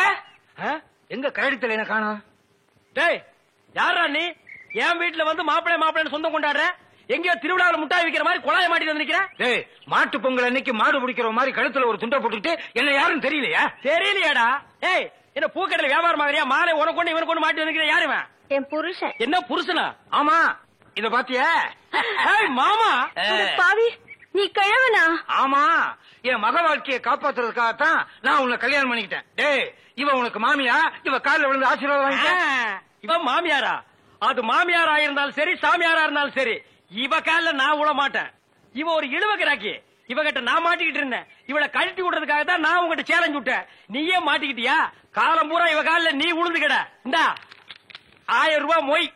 எங்க கழுத்துல என்ன காணோம்? டேய் யாரா நீ? என் வீட்டுல வந்து மாப்பிள்ளை மாப்பிள்ளைன்னு சொந்தம் கொண்டாடுற. எங்கயோ திருவிழாவில் முட்டாய் விக்கிற மாதிரி குழாய மாட்டிட்டு வந்து நிக்கிற. டேய் மாட்டு பொங்கல் அன்னைக்கு மாடு பிடிக்கிற மாதிரி கழுத்துல ஒரு துண்டை போட்டுட்டு என்ன யாரும் தெரியலையா? தெரியலையாடா? ஏய் என்ன பூக்கடையில வியாபாரம் ஆகறியா? மாலை உனக்கு கொண்டு இவனுக்கு கொண்டு மாட்டி வந்து யாருவா? என் புருஷன். என்ன புருஷனா? ஆமா, இத பாத்தியா? மாமா பாவி, நீ கிழவனா? ஆமா, என் மக வாழ்க்கையை காப்பாத்துறதுக்காகத்தான் நான் உன்னை கல்யாணம் பண்ணிக்கிட்டேன். டேய் இவ உனக்கு மாமியா? இவ காலில் விழுந்து ஆசீர்வாதம் வாங்கிட்ட. இவ மாமியாரா? அது மாமியாரா இருந்தாலும் சரி, சாமியாரா இருந்தாலும் சரி, இவ காலில் நான் விட மாட்டேன். இவ ஒரு இழுவக்கிறாக்கி. இவகிட்ட நான் மாட்டிக்கிட்டு இருந்தேன். இவளை கழட்டி விடுறதுக்காக தான் நான் உங்ககிட்ட சேலஞ்ச் விட்டேன். நீயே மாட்டிக்கிட்டியா? காலம் பூரா இவ காலில் நீ உழுந்து கிட. இந்தா 1000 ரூபாய் மொய்.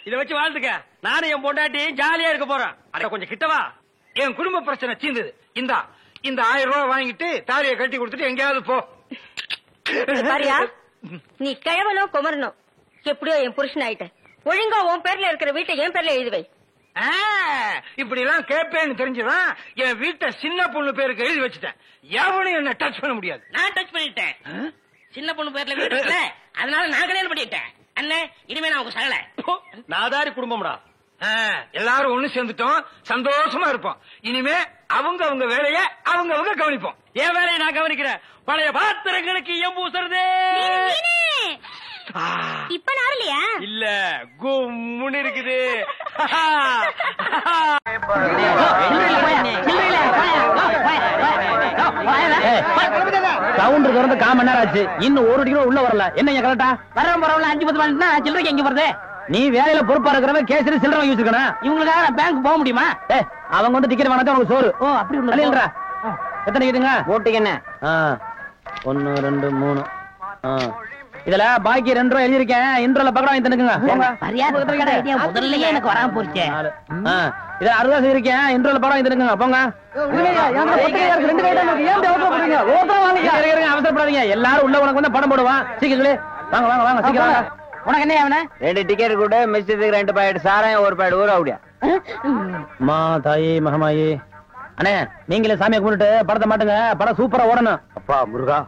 இத வச்சு வாழ்ந்துக்க. நானும் என் பொண்டாட்டி ஜாலியா இருக்க போறேன். அட கொஞ்சம் கிட்டவா, என் குடும்ப பிரச்சனை தீர்ந்தது. இந்த 1000 ரூபாய் வாங்கிட்டு தாலியை கட்டி கொடுத்துட்டு எங்கேயாவது போ. பாரியா, நீ கிழவனோ குமரனோ எப்படியோ என் புருஷன் ஆயிட்ட. ஒழுங்கா உன் பேர்ல இருக்கிற வீட்டை என் பேர்ல எழுதி வை. இப்படி எல்லாம் கேட்பேன்னு தெரிஞ்சுதான் என் வீட்டை சின்ன பொண்ணு பேருக்கு எழுதி வச்சுட்டேன். எவனும் என்ன டச் பண்ண முடியாது. நான் டச் பண்ணிட்டேன். சின்ன பொண்ணு பேர்ல வீடு இருக்குல்ல, அதனால நான் கல்யாணம் பண்ணிட்டேன். அண்ணே இனிமே நான் உங்க சகல. நாதாரி குடும்பம்டா. எல்லாரும் ஒண்ணு சேர்ந்துட்டோம், சந்தோஷமா இருப்போம். இனிமே அவங்க வேலைய அவங்க கவனிப்போம். என் வேலையை நான் கவனிக்கிறேன். பழைய பாத்திரங்களுக்கு என் பூசுறதே. இப்ப நாரலையா? இல்ல, கும்முன்னு இருக்குது. சவுண்ட் திறந்து 1/4 மணி நேரம் ஆச்சு. இன்னும் 1 டிகிரி உள்ள வரல. என்ன கரெக்டா? வரவன் போறவங்கள 5-10 மணினா சில்லறைக்கு எங்க போறது? நீ வேலையில பொறுப்பா இருக்கிறவன் கேசரி சில்லறை வாங்கி வச்சிருக்கணும். இவங்களுக்காக நான் பேங்க் போக முடியுமா? அவங்க வந்து டிக்கெட் வாங்கினா உனக்கு சோறு. ஓ அப்படி ஒண்ணு. எத்தனை கேட்டுங்க? ஓட்டுக்கு என்ன? 1 2 3. இதுல பாக்கி 2 ரூபாய் எழுதிருக்கேன். இன்ட்ரோல பக்கம் வாங்கி தந்துக்குங்க. முதல்லயே எனக்கு வராம போச்சு. இத 60 இருக்கேன். இன்ட்ரோல பக்கம் வாங்கி தந்துக்குங்க. போங்க. அவசரப்படாதீங்க. எல்லாரும் உள்ள உனக்கு வந்து படம் போடுவான். சீக்கிரம் வாங்க வாங்க வாங்க சீக்கிரம் வாங்க. உனக்கு என்ன அவன? 2 டிக்கெட் கூட மிஸ்டேக்கு 2 பாக்கெட் சாராயம் 1 பாக்கெட் ஊற அப்படியா? மா தாயி மகமாயி. அண்ணே நீங்களே சாமியை கும்பிட்டு படத்தை மாட்டுங்க. படம் சூப்பரா ஓடணும். அப்பா முருகா.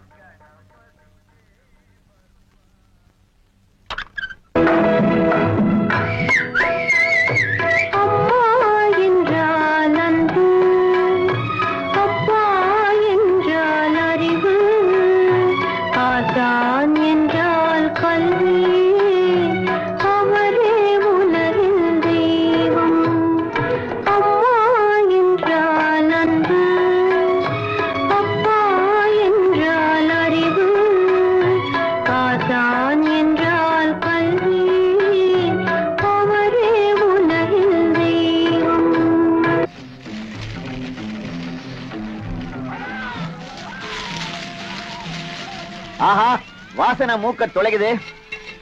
ஆஹா, வாசனை மூக்க தொலைக்குது.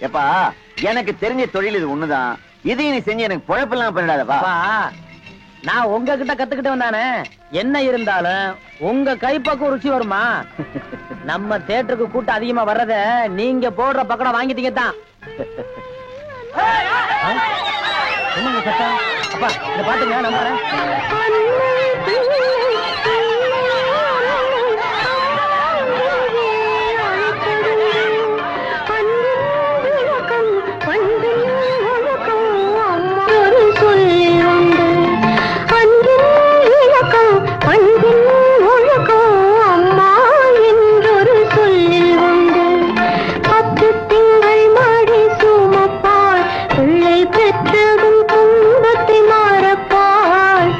எப்பா, எனக்கு தெரிஞ்ச தொழில் இது ஒண்ணுதான். இதையும் நீ செஞ்சு எனக்கு பொழப்பெல்லாம் பண்ணிடாதப்பா. நான் உங்ககிட்ட கத்துக்கிட்டு வந்தானே. என்ன இருந்தாலும் உங்க கைப்பக்கம் ருச்சி வருமா? நம்ம தியேட்டருக்கு கூட்டம் அதிகமா வர்றத நீங்க போடுற பக்கடம் வாங்கிட்டீங்க தான். என்னங்க சத்தம்? அப்பா இத பாத்துங்க. நம்புறேன். பெற்றதும் துன்பத்தை மாறப்பார்.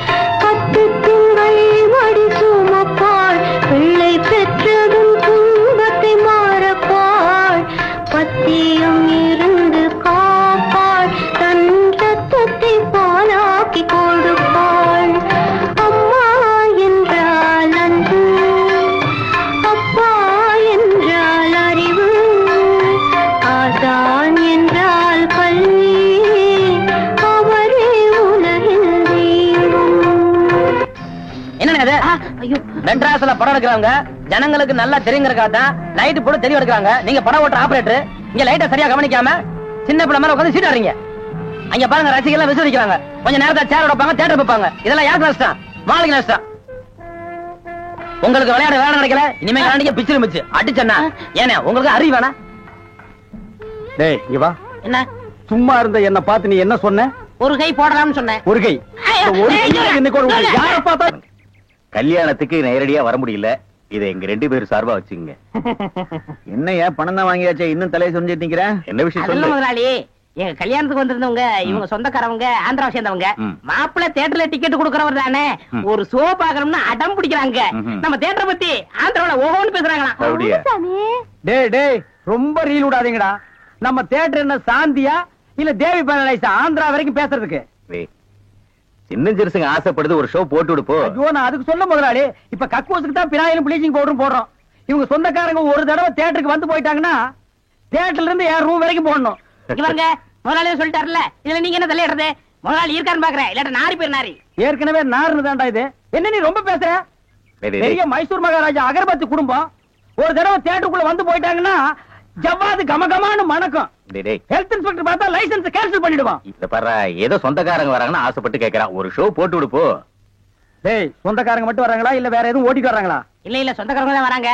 பத்தியும் இருந்து காப்பாள் தன் ரத்தத்தை பாலாக்கி கொடுப்பாள் அம்மா என்றால் அன்பு அப்பா என்றால் அறிவு ஆசான் என்றால் கல்வி அவரே உலகில் தெய்வம். என்ன ஐயோ மெட்ராஸ்ல படம் எடுக்கிறவங்க ஜனங்களுக்கு நல்லா தெரியுங்கிறக்காதான் லைட் போட்டு தெரிய எடுக்கிறாங்க. நீங்க படம் ஓட்டுற ஆபரேட்டர் இங்க லைட்டை சரியா கவனிக்காம சின்ன பிள்ளை மேல உட்காந்து சீட்டாடுறீங்க. அங்க பாருங்க ரசிகர்கள் விசுவதிக்கிறாங்க. கொஞ்சம் நேரத்தை சேர் வைப்பாங்க, தியேட்டர் வைப்பாங்க. இதெல்லாம் யாருக்கு நஷ்டம்? மாளுக்கு நஷ்டம். உங்களுக்கு விளையாட வேலை நடக்கல, இனிமே காண்டிக்க பிச்சிரு மிச்சு அடிச்சா ஏன்னா உங்களுக்கு அறிவு வேணா? டேய் இங்க வா. என்ன சும்மா இருந்த என்ன பார்த்து நீ என்ன சொன்ன? ஒரு கை போடலாம்னு சொன்னேன். ஒரு கை யார பார்த்தா கல்யாணத்துக்கு நேரடியா வர முடியல. இதை எங்க 2 பேரும் சார்பா வச்சுங்க. என்னையா பணம் தான் வாங்கியாச்சே, இன்னும் தலையை சொரிஞ்சிட்டு நிக்கிற? என்ன விஷயம் சொல்லு முதலாளி. எங்க கல்யாணத்துக்கு வந்திருந்தவங்க இவங்க சொந்தக்காரவங்க, ஆந்திராவை சேர்ந்தவங்க. மாப்பிள்ள தியேட்டர்ல டிக்கெட் கொடுக்கறவர் தானே, ஒரு ஷோ பாக்கணும்னு அடம் பிடிக்கிறாங்க. நம்ம தியேட்டரை பத்தி ஆந்திராவில ஓஹோன்னு பேசுறாங்களாம். டேய் டேய் ரொம்ப ரீல் விடாதீங்கடா. நம்ம தியேட்டர் என்ன சாந்தியா இல்ல தேவி பேரலைஸா ஆந்திரா வரைக்கும் பேசுறதுக்கு? சின்ன சிறுசுங்க ஆசைப்படுது, ஒரு ஷோ போட்டு விடுப்போ. ஐயோ நான் அதுக்கு சொல்ல முதலாளி. இப்ப கக்கூசுக்கு தான் பினாயிலும் ப்ளீச்சிங் பவுடரும் போடுறோம். இவங்க சொந்தக்காரங்க ஒரு தடவை தியேட்டருக்கு வந்து போயிட்டாங்கன்னா தியேட்டர்ல இருந்து என் ரூம் வரைக்கும் போடணும். இவங்க முதலாளியே சொல்லிட்டாருல, இதுல நீங்க என்ன தலையிடுறது? முதலாளி இருக்கான்னு பாக்குறேன், இல்லாட்ட நாரி பேர் நாரி. ஏற்கனவே நார்னு தான்டா இது. என்ன நீ ரொம்ப பேசுற? பெரிய மைசூர் மகாராஜா அகர்பத்தி குடும்பம் ஒரு தடவை தியேட்டருக்குள்ள வந்து போயிட்டாங்கன்னா ஜவ்வாது கமகமான்னு மணக்கும். ஹெல்த் இன்ஸ்பெக்டர் பார்த்தா லைசென்ஸ் கேன்சல் பண்ணிடுவான். இத பாரு, ஏதோ சொந்தக்காரங்க வராங்கன்னு ஆசைப்பட்டு கேக்குறான், ஒரு ஷோ போட்டு விடுப்போ. டேய் சொந்தக்காரங்க மட்டும் வராங்களா இல்ல வேற எதுவும் ஓட்டிட்டு வராங்களா? இல்ல இல்ல சொந்தக்காரங்க தான் வராங்க.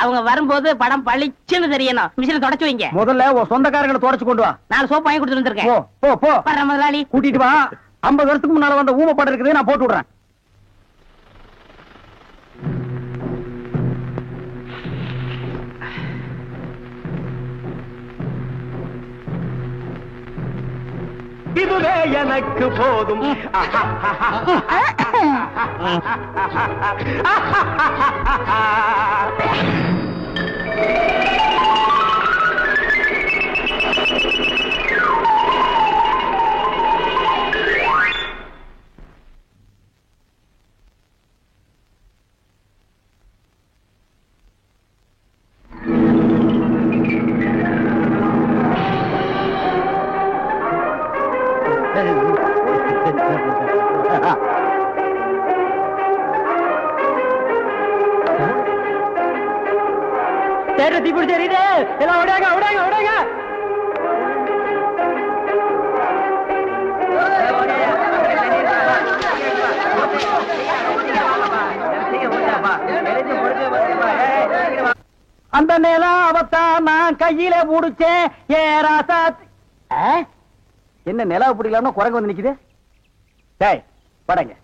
அவங்க வரும்போது படம் பளிச்சுன்னு தெரியணும். மிஷினை தொடச்சு வைங்க. முதல்ல உன் சொந்தக்காரங்களை தொடச்சு கொண்டு வா. 4 சோப்பு வாங்கி கொடுத்துட்டு வந்திருக்கேன். போ போ போ. வர்ற முதலாளி. கூட்டிட்டு வா. 50 வருஷத்துக்கு முன்னால வந்த ஊமை படம் இருக்குது, நான் போட்டு விடுறேன். இதுவே எனக்கு போதும். தீ பிடிச்சேரியுது. எல்லாம் ஓடாங்க ஓடாங்க ஓடாங்க. அந்த நிலம் அவத்தான் நான் கையில புடிச்சேன். ஏராசா என்ன நிலவு பிடிக்கலாம்னு குரங்கு வந்து நிக்குது. டேய் படங்க.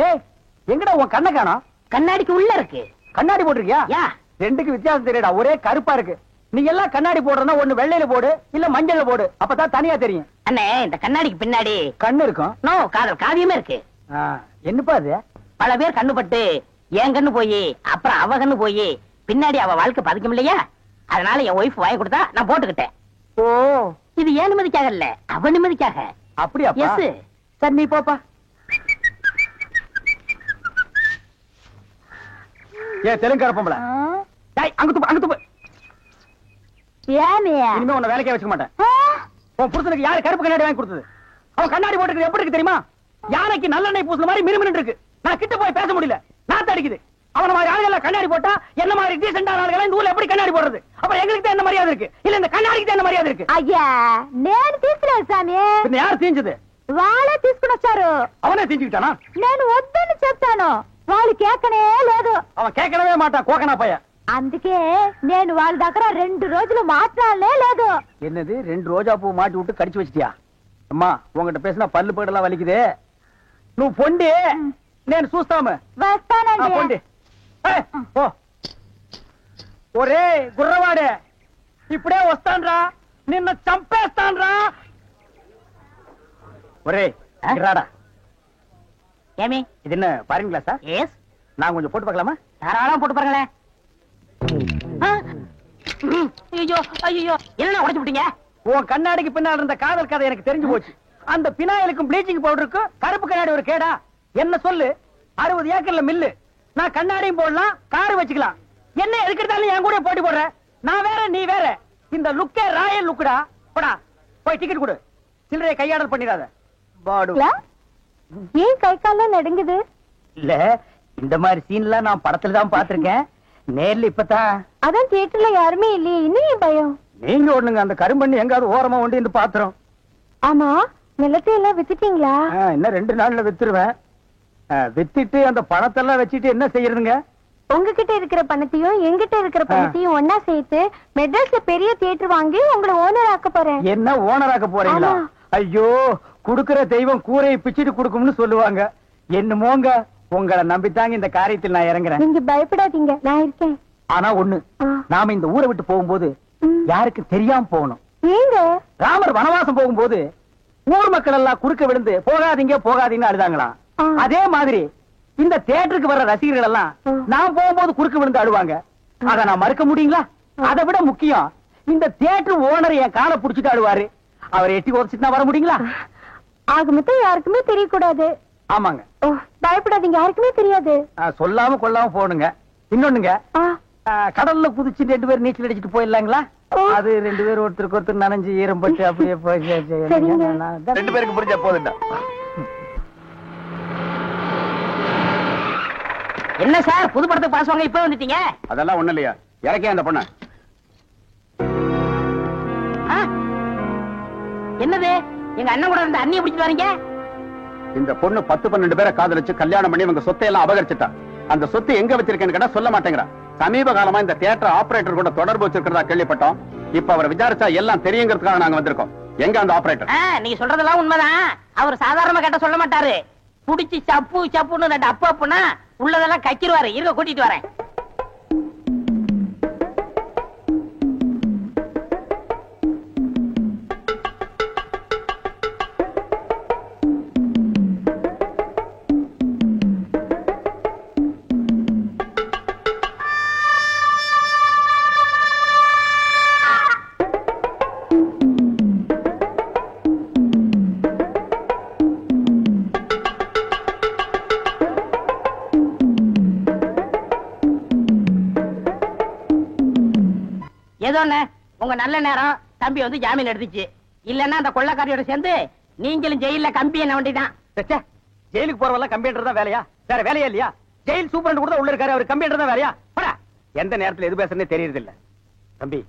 ஏய் எங்கடா உன் கண்ணை காணோம்? கண்ணாடிக்கு உள்ள இருக்கு. கண்ணாடி போட்டிருக்கியா? யா ரெண்டுக்கு வித்தியாசம் தெரியடா, ஒரே கருப்பா இருக்கு. நீ எல்லாம் கண்ணாடி போடுறனா ஒண்ணு வெள்ளையில போடு இல்ல மஞ்சள்ல போடு, அப்பதான் தனியா தெரியும். அண்ணே இந்த கண்ணாடிக்கு பின்னாடி கண்ணு இருக்கும். நோ காதல் காவியமே இருக்கு. என்னப்பா அது? பல பேர் கண்ணு பட்டு என் கண்ணு போய் அப்புறம் அவ கண்ணு போய் பின்னாடி அவ வாழ்க்கை பதிக்கும் இல்லையா, அதனால என் ஒய்ஃப் வாங்கி கொடுத்தா நான் போட்டுக்கிட்டேன். ஓ இது ஏன் நிம்மதிக்காக இல்ல, அவ நிம்மதிக்காக. அப்படியா? எஸ். சரி நீ போப்பா. ஏ தெலுங்கார பொம்பளை, டேய் அங்க துப்பு அங்க துப்பு. ஏமியா இனிமே உன்னை வேலைக்கே வச்சுக்க மாட்டேன். உன் புருஷனுக்கு யாரு கருப்பு கண்ணாடி வாங்கி கொடுத்தது? அவன் கண்ணாடி போட்டுக்கிறது எப்படி இருக்கு தெரியுமா? யானைக்கு நல்லெண்ணெய் பூசுன மாதிரி மினுமினு இருக்கு. நான் கிட்ட போய் பேச முடியல, நாத்து அடிக்குது. அவன மாதிரி ஆளுகளை கண்ணாடி போட்டா என்ன மாதிரி டீசென்டான ஆளுகளை இந்த ஊர்ல எப்படி கண்ணாடி போடுறது? அப்ப எங்களுக்கு தான் என்ன மரியாதை இருக்கு, இல்ல இந்த கண்ணாடிக்கு தான் என்ன மரியாதை இருக்கு? అయ్యా నేను తీసుకురాను సామి. பின்ன யார் தீஞ்சது? వాళ్ళే తీసుకుని వచ్చారు. அவனே தீஞ்சுக்கிட்டானா? నేను వద్దని చెప్తాను, వాళ్ళు కేకనే లేదు. அவன் கேட்கவே மாட்டான், கோக்கனா பையன். అందుకే నేను వాళ్ళ దగ్గర 2 రోజులు మాట్లాడలే లేదు. என்னது 2 ரோஜா பூ மாட்டி விட்டு கடிச்சு வச்சிட்டியா? அம்மா உங்ககிட்ட பேசினா பல்லு போடலாம் வலிக்குது. నువ్వు పొండి నేను చూస్తాము. వస్తానండి. పొండి. ఓ ఒరే గుర్రవాడే, ఇప్పుడే వస్తాన్రా, నిన్ను చంపేస్తాన్రా. ఒరే రాడా. ஏமி இது என்ன பாருங்களா சார்? எஸ். நான் கொஞ்சம் போட்டு பார்க்கலாமா? தாராளம் போட்டு பாருங்களேன். ஐயோ ஐயோ, என்ன உடைச்சு விட்டீங்க? உன் கண்ணாடிக்கு பின்னால் இருந்த காதல் கதை எனக்கு தெரிஞ்சு போச்சு. அந்த பினாயிலுக்கும் ப்ளீச்சிங் பவுடருக்கும் கருப்பு கண்ணாடி ஒரு கேடா? என்ன சொல்லு, 60 ஏக்கர்ல மில்லு, நான் கண்ணாடியும் போடலாம், காரு வச்சுக்கலாம். என்ன எதுக்கிட்டாலும் என் கூட போட்டி போடுற? நான் வேற நீ வேற. இந்த லுக்கே ராயல் லுக்குடா. போடா போய் டிக்கெட் கொடு. சில்லறையை கையாடல் பண்ணிடாத. பாடு. ஏன் கை கால நடுங்குது? இல்ல, இந்த மாதிரி சீன்லாம் நான் படத்துல தான் பாத்திருக்கேன், நேர்ல இப்பதான். அதான் தியேட்டர்ல யாருமே இல்லையே, இன்னும் பயம். நீங்க ஒண்ணுங்க, அந்த கரும்பண்ணி எங்காவது ஓரமா ஒண்டி இந்த பாத்திரம். ஆமா, நிலத்தை எல்லாம் வித்துட்டீங்களா? இன்னும் 2 நாள்ல வித்துருவேன். வித்துட்டு அந்த பணத்தெல்லாம் வச்சுட்டு என்ன செய்யறதுங்க? உங்ககிட்ட இருக்கிற பணத்தையும் என்கிட்ட இருக்கிற பணத்தையும் ஒன்னா சேர்த்து மெட்ராஸ்ல பெரிய தியேட்டர் வாங்கி உங்களை ஓனர் ஆக்க போறேன். என்ன ஓனர் ஆக்க போறீங்களா? ஐயோ, குடுக்கிற தெய்வம் கூரையை பிச்சுட்டு கொடுக்கும்னு சொல்லுவாங்க. என்னமோங்க, உங்களை நம்பித்தாங்க இந்த காரியத்தில் நான் இறங்குறேன். நீங்க பயப்படாதீங்க, நான் இருக்கேன். ஆனா ஒண்ணு, நாம இந்த ஊரை விட்டு போகும்போது யாருக்கு தெரியாம போகணும். ஏங்க? ராமர் வனவாசம் போகும்போது ஊர் மக்கள் எல்லாம் குறுக்க விழுந்து போகாதீங்க போகாதீங்கன்னு அழுதாங்களாம். அதே மாதிரி இந்த தியேட்டருக்கு வர்ற ரசிகர்கள் எல்லாம் நான் போகும்போது குறுக்க விழுந்து அழுவாங்க. அத நான் மறுக்க முடியுங்களா? அதை விட முக்கியம், இந்த தியேட்டர் ஓனர் என் காலை புடிச்சிட்டு அழுவாரு. அவர் எட்டி உதச்சிட்டு வர முடியுங்களா? ஆக மொத்தம் யாருக்குமே தெரியக்கூடாது. ஆமாங்க. பயப்படாதீங்க, யாருக்குமே தெரியாது. சொல்லாம கொள்ளாம போகணுங்க. இன்னொன்னுங்க, கடல்ல குதிச்சு 2 பேரும் நீச்சல் அடிச்சுட்டு போயிடலாங்களா? அது 2 பேரும் ஒருத்தருக்கு ஒருத்தர் நனைஞ்சு ஈரம்பட்டு அப்படியே போய் 2 பேருக்கு புரிஞ்சா போதுண்டா. என்ன சார், புது படத்துக்கு பாஸ் வாங்க இப்ப வந்துட்டீங்க? அதெல்லாம் ஒண்ணு இல்லையா, இறக்கே அந்த பொண்ண. என்னது, எங்க அண்ணன் கூட இருந்த அண்ணியை பிடிச்சிட்டு வரீங்க? இந்த பொண்ணு 10-12 பேரை காதலிச்சு கல்யாணம் பண்ணி இவங்க சொத்தை எல்லாம் அபகரிச்சுட்டா. அந்த சொத்து எங்க வச்சிருக்கேன்னு கேட்டா சொல்ல மாட்டேங்கிறா. சமீப காலமா இந்த தியேட்டர் ஆபரேட்டர் கூட தொடர்பு வச்சிருக்கிறதா கேள்விப்பட்டோம். இப்ப அவரை விசாரிச்சா எல்லாம் தெரியுங்கிறதுக்காக நாங்க வந்திருக்கோம். எங்க அந்த ஆபரேட்டர்? நீங்க சொல்றதெல்லாம் உண்மைதான். அவர் சாதாரணமா கேட்ட சொல்ல மாட்டாரு. புடிச்சு சப்பு சப்புன்னு 2 அப்பு அப்புனா உள்ளதெல்லாம் கச்சிருவாரு. இருக்க கூட்டிட்டு வரேன். ஏதோ உங்க நல்ல நேரம் தம்பி வந்து ஜாமீன் எடுத்துச்சு. இல்லன்னா அந்த கொள்ளக்காரியோட சேர்ந்து நீங்களும் ஜெயில கம்பி என்ன வேண்டிதான். ஜெயிலுக்கு போறவெல்லாம் கம்பியன்றது தான் வேலையா? வேற வேலையா இல்லையா? ஜெயில் சூப்பரண்ட் கூட உள்ள இருக்காரு, அவர் கம்பியன்றது தான் வேலையா? போடா. எந்த நேரத்துல எது பேசுறதே தெரியறது இல்ல. தம்பி,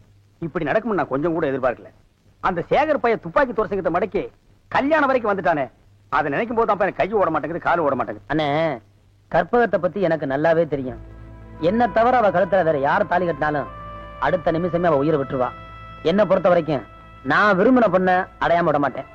இப்படி நடக்கும் நான் கொஞ்சம் கூட எதிர்பார்க்கல. அந்த சேகர் பையன் துப்பாக்கி தோரசங்கத்தை மடக்கி கல்யாணம் வரைக்கும் வந்துட்டானே, அதை நினைக்கும் போது தான் கை ஓட மாட்டேங்குது, கால் ஓட மாட்டேங்குது. அண்ணே, கற்பகத்தை பத்தி எனக்கு நல்லாவே தெரியும். என்ன தவிர அவ கழுத்துல வேற யார் தாலி கட்டினாலும் அடுத்த நிமிஷமே அவ உயிரை விட்டுருவா. என்ன பொறுத்த வரைக்கும் நான் விரும்பின பொண்ண அடையாம விட மாட்டேன்.